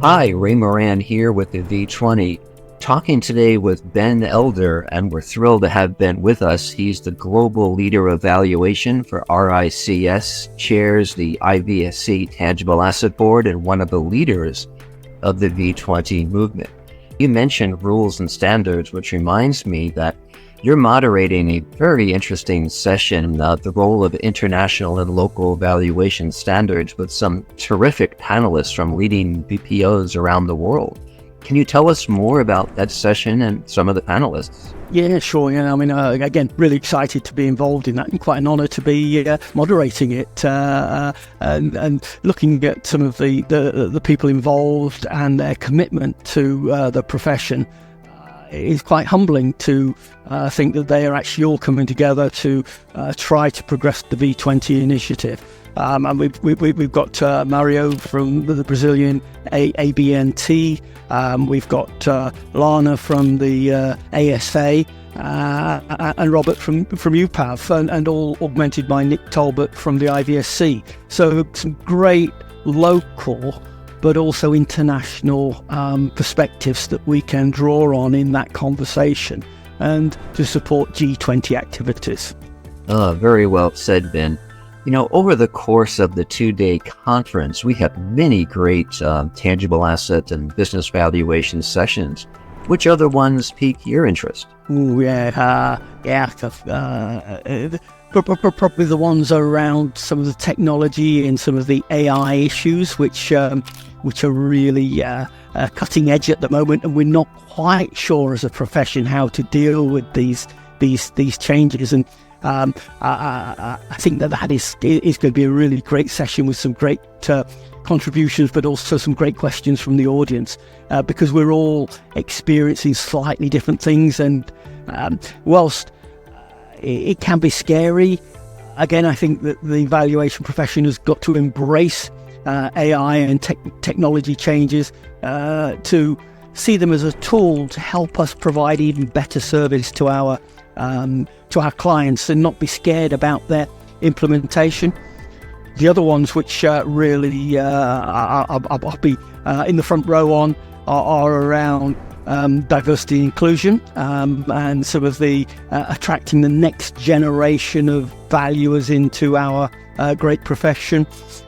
Hi, Raymond Moran here with the V20, talking today with Ben Elder, and we're thrilled to have Ben with us. He's the Global Leader of Valuation for RICS, chairs the IVSC Tangible Asset Board, and one of the leaders of the V20 movement. You mentioned rules and standards, which reminds me that you're moderating a very interesting session, the role of international and local valuation standards, with some terrific panelists from leading BPOs around the world. Can you tell us more about that session and some of the panelists? Yeah, sure. Yeah, I mean, again, really excited to be involved in that, and quite an honour to be moderating it and looking at some of the people involved and their commitment to the profession. It's quite humbling to think that they are actually all coming together to try to progress the V20 initiative. And we've got Mario from the Brazilian ABNT. We've got Lana from the ASA, and Robert from UPAV, and all augmented by Nick Talbot from the IVSC. So some great local but also international perspectives that we can draw on in that conversation and to support G20 activities. Very well said, Ben. You know, over the course of the two-day conference, we have many great tangible asset and business valuation sessions. Which other ones pique your interest? Probably the ones around some of the technology and some of the AI issues, which are really cutting edge at the moment, and we're not quite sure as a profession how to deal with these changes. And I think that is going to be a really great session with some great contributions, but also some great questions from the audience, because we're all experiencing slightly different things. And whilst it can be scary, again, I think that the valuation profession has got to embrace AI and technology changes to see them as a tool to help us provide even better service to our clients and not be scared about their implementation. The other ones which really I'll be in the front row on are around diversity and inclusion, and some of the attracting the next generation of valuers into our great profession,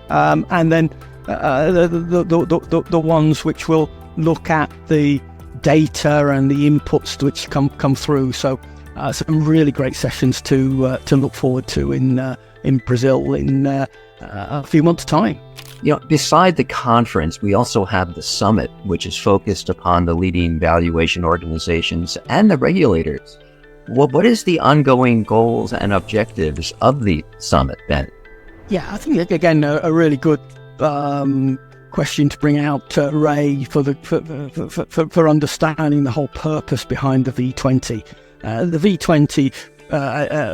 and then the ones which will look at the data and the inputs which come through. So some really great sessions to look forward to in Brazil in a few months' time. You know, beside the conference, we also have the summit, which is focused upon the leading valuation organizations and the regulators. Well, what is the ongoing goals and objectives of the summit, Ben? Yeah, I think, again, a really good question to bring out, Ray, for understanding the whole purpose behind the V20. The V20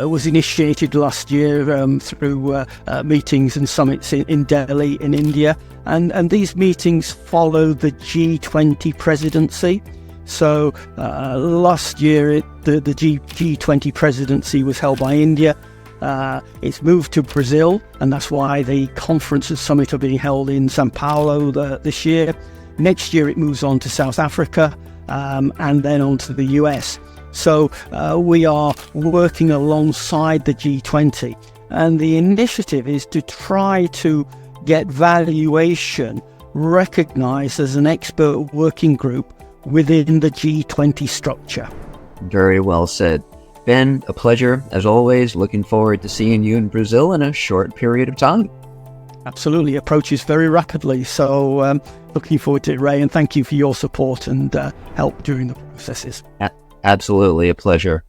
was initiated last year through meetings and summits in Delhi in India, and these meetings follow the G20 presidency. So last year the G20 presidency was held by India. It's moved to Brazil, and that's why the conference and summit are being held in Sao Paulo this year. Next year it moves on to South Africa, and then on to the US. So we are working alongside the G20, and the initiative is to try to get valuation recognised as an expert working group within the G20 structure. Very well said. Ben, a pleasure as always. Looking forward to seeing you in Brazil in a short period of time. Absolutely, approaches very rapidly. So looking forward to it, Ray, and thank you for your support and help during the processes. Absolutely a pleasure.